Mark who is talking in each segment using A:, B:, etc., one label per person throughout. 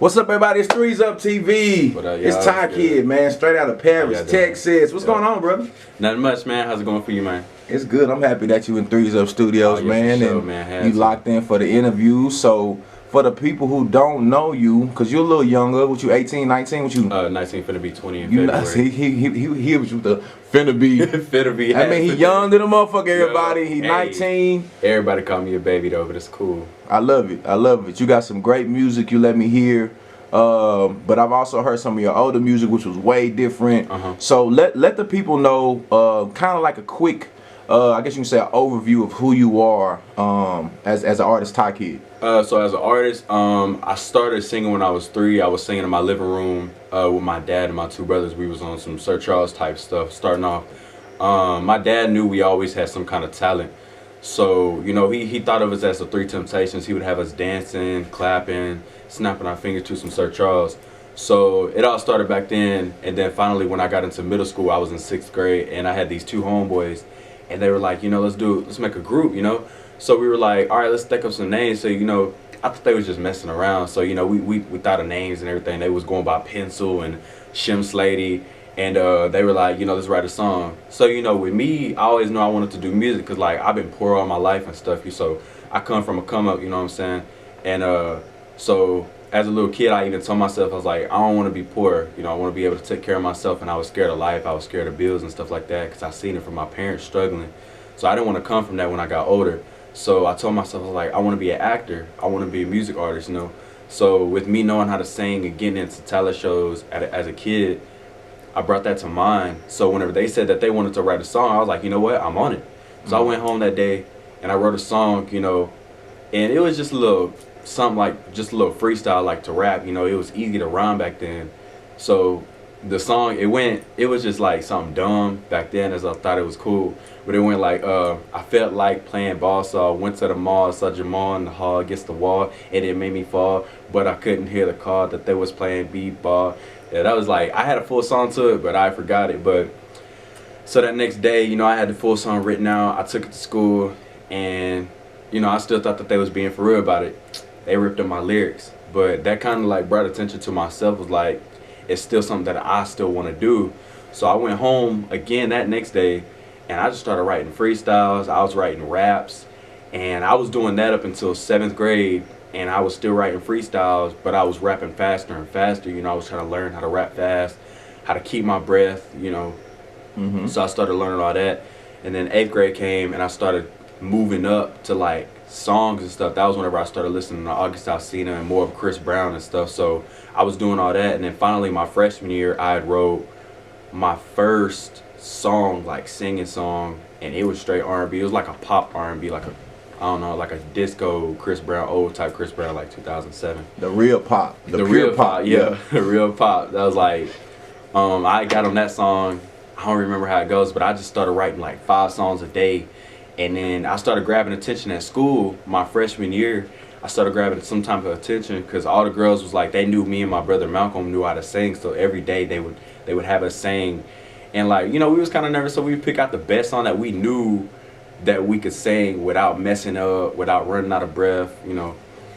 A: What's up, everybody? It's Threes Up TV.
B: What up, y'all?
A: It's Tye Kidd, man, straight out of Paris, Texas. What's going on, brother?
B: Nothing much, man. How's it going for you, man?
A: It's good. I'm happy that you in Threes Up Studios, man,
B: sure,
A: and
B: man.
A: You locked in for the interview. So, for the people who don't know you, because you're a little younger, what you 18, 19? What you?
B: 19, finna be 20 in February.
A: He was with the finna be.
B: Finna be.
A: I mean, he young to the motherfucker, everybody. He 19.
B: Everybody call me a baby, though, but it's cool.
A: I love it. I love it. You got some great music you let me hear. But I've also heard some of your older music, which was way different. So let the people know, kind of like a quick, I guess you can say, an overview of who you are as an artist, Tye Kidd.
B: So as an artist, I started singing when I was 3. I was singing in my living room with my dad and my 2 brothers. We was on some Sir Charles type stuff starting off. My dad knew we always had some kind of talent. So, you know, he thought of us as the 3 Temptations. He would have us dancing, clapping, snapping our fingers to some Sir Charles. So it all started back then, and then finally when I got into middle school, I was in 6th grade, and I had these 2 homeboys, and they were like, you know, let's make a group, you know? So we were like, all right, let's think of some names. So, you know, I thought they was just messing around. So, you know, we thought of names and everything. They was going by Pencil and Shim Slady. And they were like, you know, let's write a song. So, you know, with me, I always knew I wanted to do music because, like, I've been poor all my life and stuff. So I come from a come up, you know what I'm saying? And so as a little kid, I even told myself, I was like, I don't want to be poor. You know, I want to be able to take care of myself. And I was scared of life. I was scared of bills and stuff like that because I seen it from my parents struggling. So I didn't want to come from that when I got older. So I told myself, I was like, I want to be an actor. I want to be a music artist, you know? So with me knowing how to sing and getting into talent shows as a kid, I brought that to mind. So whenever they said that they wanted to write a song, I was like, you know what, I'm on it. So I went home that day and I wrote a song, you know, and it was just a little, something like, just a little freestyle like to rap, you know, it was easy to rhyme back then. So the song, it was just like something dumb back then as I thought it was cool. But it went like, I felt like playing ball, so I went to the mall, saw Jamal in the hall against the wall, and it made me fall, but I couldn't hear the call that they was playing b-ball. Yeah, that was like, I had a full song to it, but I forgot it. But so that next day, you know, I had the full song written out. I took it to school, and, you know, I still thought that they was being for real about it. They ripped up my lyrics. But that kind of like brought attention to myself, was like, it's still something that I still want to do. So I went home again that next day, and I just started writing freestyles. I was writing raps, and I was doing that up until 7th grade. And I was still writing freestyles, but I was rapping faster and faster. You know, I was trying to learn how to rap fast, how to keep my breath, you know. So I started learning all that. And then 8th grade came, and I started moving up to, like, songs and stuff. That was whenever I started listening to August Alsina and more of Chris Brown and stuff. So I was doing all that. And then finally, my freshman year, I had wrote my first song, like, singing song. And it was straight R&B. It was like a pop R&B, like a, I don't know, like a disco Chris Brown, old type Chris Brown, like 2007.
A: The real pop.
B: The real pop, yeah. The real pop. That was like, I got on that song. I don't remember how it goes, but I just started writing like 5 songs a day. And then I started grabbing attention at school my freshman year. I started grabbing some type of attention because all the girls was like, they knew me and my brother Malcolm knew how to sing. So every day they would have us sing. And like, you know, we was kind of nervous, so we would pick out the best song that we knew that we could sing without messing up, without running out of breath, you know.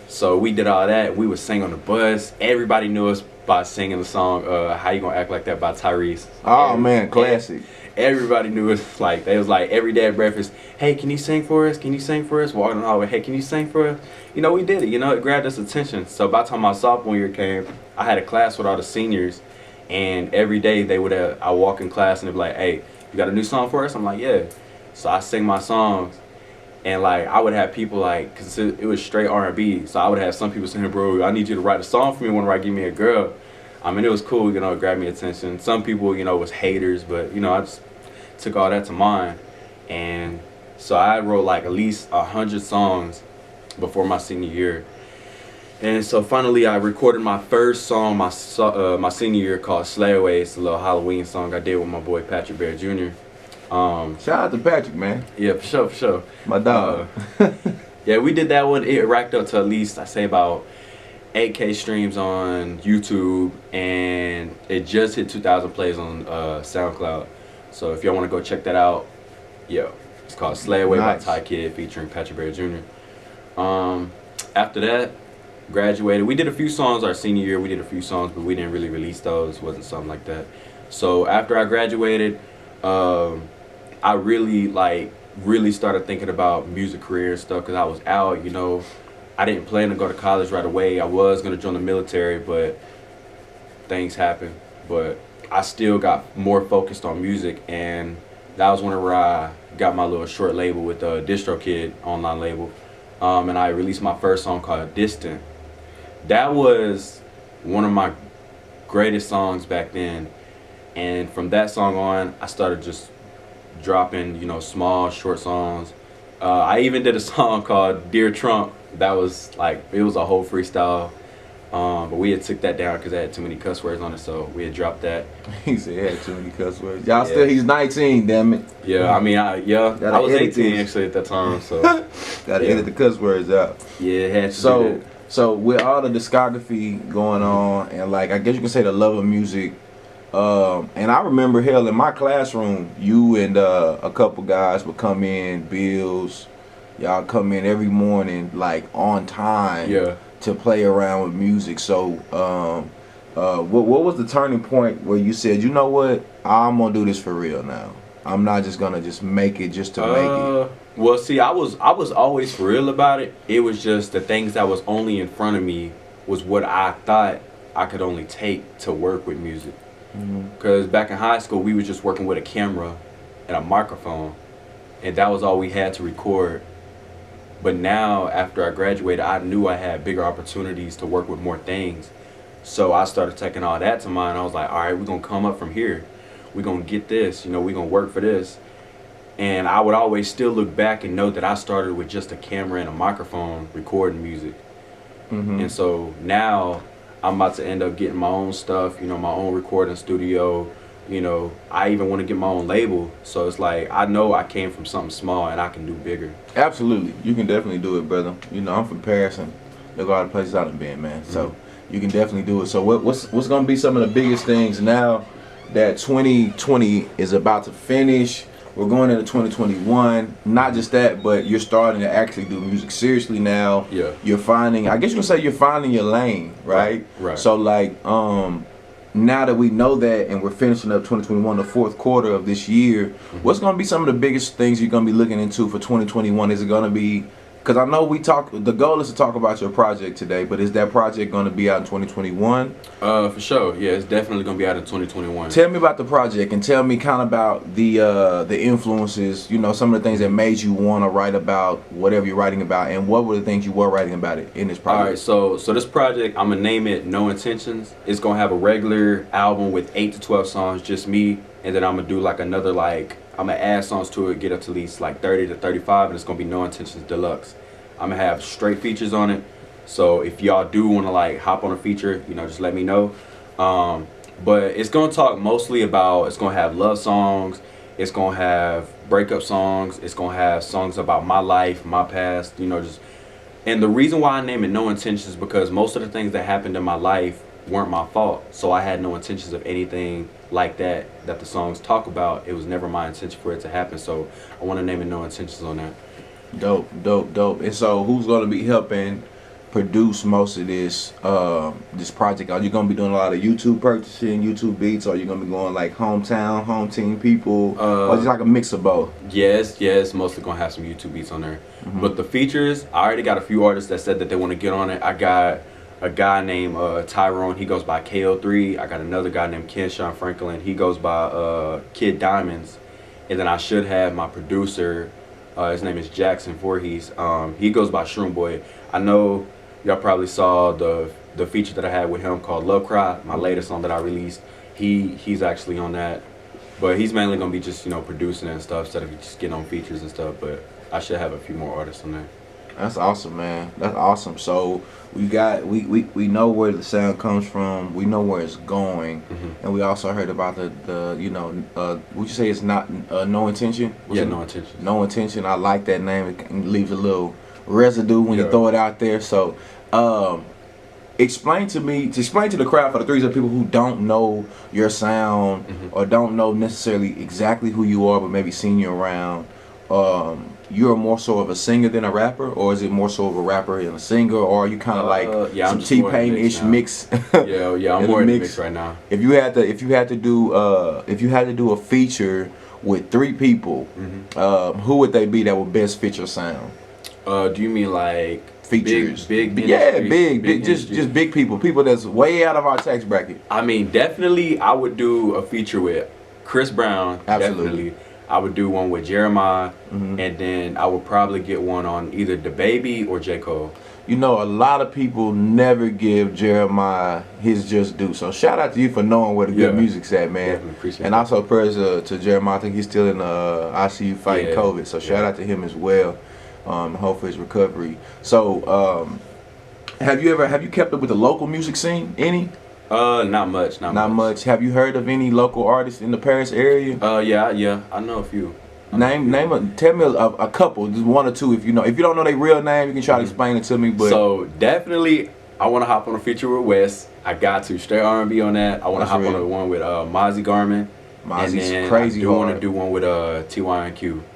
B: So we did all that. We would sing on the bus. Everybody knew us by singing the song How You Gonna Act Like That by Tyrese.
A: Oh, man, classic.
B: Everybody knew us. Like, they was like, every day at breakfast, hey, can you sing for us? Can you sing for us? Walking in the hallway, hey, can you sing for us? You know, we did it. You know, it grabbed us attention. So by the time my sophomore year came, I had a class with all the seniors. And every day they would I walk in class and they'd be like, hey, you got a new song for us? I'm like, yeah. So I sing my songs, and like I would have people like, cause it was straight R&B. So I would have some people saying, bro, I need you to write a song for me whenever I give me a girl. I mean, it was cool, you know, it grabbed me attention. Some people, you know, was haters, but you know, I just took all that to mind. And so I wrote like at least 100 songs before my senior year. And so finally I recorded my first song my senior year called Slay Away. It's a little Halloween song I did with my boy Patrick Bear Jr.
A: Shout out to Patrick, man.
B: Yeah, for sure, for sure.
A: My dog.
B: Yeah, we did that one. It racked up to at least, I say, about 8K streams on YouTube, and it just hit 2,000 plays on SoundCloud. So if y'all want to go check that out, yeah, it's called Slay Away by Tye Kidd featuring Patrick Bear Jr. After that, graduated. We did a few songs our senior year. We did a few songs, but we didn't really release those. Wasn't something like that. So after I graduated, I really started thinking about music career and stuff because I was out. You know, I didn't plan to go to college right away. I was gonna join the military, but things happened. But I still got more focused on music, and that was whenever I got my little short label with Tye Kidd online label, and I released my first song called Distant. That was one of my greatest songs back then, and from that song on, I started just dropping, you know, small short songs. I even did a song called Dear Trump. That was like, it was a whole freestyle. But we had took that down because it had too many cuss words on it, so we had dropped that.
A: He said it had too many cuss words. Y'all still, he's 19, damn it.
B: Yeah, I mean, I was 18 actually at that time, so.
A: Gotta edit the cuss words out.
B: Yeah, it had to do that.
A: So with all the discography going on, and like, I guess you can say the love of music, and I remember, hell, in my classroom, you and a couple guys would come in, Bills, y'all come in every morning, like, on time.
B: Yeah.
A: To play around with music. So what was the turning point where you said, you know what, I'm gonna do this for real now? I'm not just gonna just make it just to make it.
B: Well, see, I was always for real about it. It was just the things that was only in front of me was what I thought I could only take to work with music. Because back in high school, we was just working with a camera and a microphone, and that was all we had to record. But now, after I graduated, I knew I had bigger opportunities to work with more things. So I started taking all that to mind. I was like, all right, we're going to come up from here. We're going to get this. You know, we're going to work for this. And I would always still look back and know that I started with just a camera and a microphone recording music. And so now I'm about to end up getting my own stuff, you know, my own recording studio. You know, I even want to get my own label. So it's like, I know I came from something small and I can do bigger.
A: Absolutely. You can definitely do it, brother. You know, I'm from Paris and look at all the places I've been, man. So you can definitely do it. So what's going to be some of the biggest things now that 2020 is about to finish? We're going into 2021. Not just that, but you're starting to actually do music seriously now.
B: Yeah.
A: You're finding, I guess you can say you're finding your lane, right?
B: Right.
A: So like, now that we know that and we're finishing up 2021, the fourth quarter of this year, what's going to be some of the biggest things you're going to be looking into for 2021? Is it going to be, because I know the goal is to talk about your project today, but is that project going to be out in 2021?
B: For sure. Yeah, it's definitely going to be out in 2021.
A: Tell me about the project and tell me kind of about the influences, you know, some of the things that made you want to write about whatever you're writing about, and what were the things you were writing about it in this project?
B: All right, so this project, I'm going to name it No Intentions. It's going to have a regular album with 8 to 12 songs, just me, and then I'm going to do like another, like, I'm going to add songs to it, get up to at least like 30 to 35, and it's going to be No Intentions Deluxe. I'm going to have straight features on it. So if y'all do want to like hop on a feature, you know, just let me know. But it's going to talk mostly about, it's going to have love songs. It's going to have breakup songs. It's going to have songs about my life, my past, you know, just. And the reason why I name it No Intentions is because most of the things that happened in my life weren't my fault. So I had no intentions of anything like that the songs talk about. It was never my intention for it to happen. So I want to name it No Intentions on that.
A: Dope. And so who's going to be helping produce most of this this project? Are you going to be doing a lot of YouTube purchasing, YouTube beats, or are you going to be going like hometown, home team people, or just like a mix of both?
B: Yes, mostly going to have some YouTube beats on there. But the features, I already got a few artists that said that they want to get on it. I got a guy named Tyrone, he goes by KO3. I got another guy named Kenshawn Franklin, he goes by Kid Diamonds. And then I should have my producer, his name is Jackson Voorhees. He goes by Shroom Boy. I know y'all probably saw the feature that I had with him called Love Cry, my latest song that I released. He's actually on that. But he's mainly gonna be just, you know, producing and stuff instead of just getting on features and stuff. But I should have a few more artists on there.
A: That's awesome, man. That's awesome. So we know where the sound comes from. We know where it's going, and we also heard about the you know, would you say it's not No Intention?
B: Yeah, No Intention.
A: No Intention. I like that name. It leaves a little residue when you throw it out there. So explain to the crowd, for the threes of people who don't know your sound or don't know necessarily exactly who you are, but maybe seen you around. you're more so of a singer than a rapper, or is it more so of a rapper and a singer, or are you kind of like
B: yeah,
A: some T-Pain-ish mix?
B: Yeah, I'm more in the mix right now.
A: If you had to do a feature with 3 people, who would they be that would best fit your sound?
B: Do you mean like
A: features?
B: Big
A: yeah, big just big people that's way out of our tax bracket.
B: I mean, definitely I would do a feature with Chris Brown.
A: Absolutely.
B: Definitely. I would do one with Jeremiah, and then I would probably get one on either DaBaby or J. Cole.
A: You know, a lot of people never give Jeremiah his just due. So shout out to you for knowing where the good music's at, man.
B: Definitely appreciate
A: and
B: that.
A: Also prayers to Jeremiah. I think he's still in ICU fighting COVID. So shout out to him as well. Hope for his recovery. So have you kept up with the local music scene? Any?
B: Not much. Not much.
A: Have you heard of any local artists in the Paris area?
B: Yeah. I know a few.
A: Tell me a couple, just 1 or 2 if you know. If you don't know their real name, you can try to explain it to me. But
B: so definitely, I want to hop on a feature with Wes. I got to straight R&B on that. I want to hop on the one with Mozzie Garmin.
A: Mozzie's crazy
B: I
A: hard.
B: want to do one with Tye,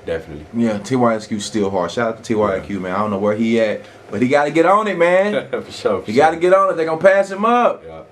B: definitely.
A: Yeah, Tye still hard. Shout out to Tye, man. I don't know where he at, but he got to get on it, man.
B: For sure.
A: He got to get on it. They gonna pass him up.
B: Yeah.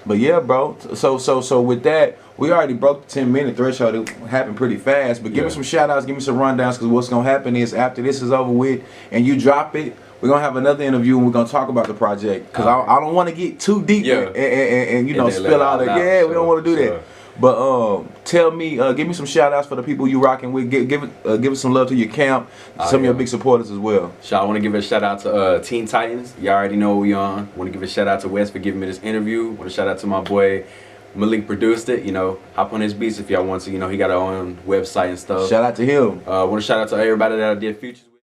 A: But yeah, bro. So with that, we already broke the 10-minute threshold. It happened pretty fast. But give me some shout outs, give me some rundowns, because what's gonna happen is after this is over with and you drop it, we're gonna have another interview and we're gonna talk about the project. Because I don't want to get too deep and you know spill all that. Yeah, we don't want to do that. But tell me, give me some shout outs for the people you rocking with. Give us some love to your camp, some of your big supporters as well.
B: I want to give a shout out to Teen Titans. You already know what we on. Want to give a shout out to Wes for giving me this interview. Want to shout out to my boy Malik, produced it. You know, hop on his beats if y'all want to. You know, he got our own website and stuff.
A: Shout out to him.
B: Want to shout out to everybody that I did features with.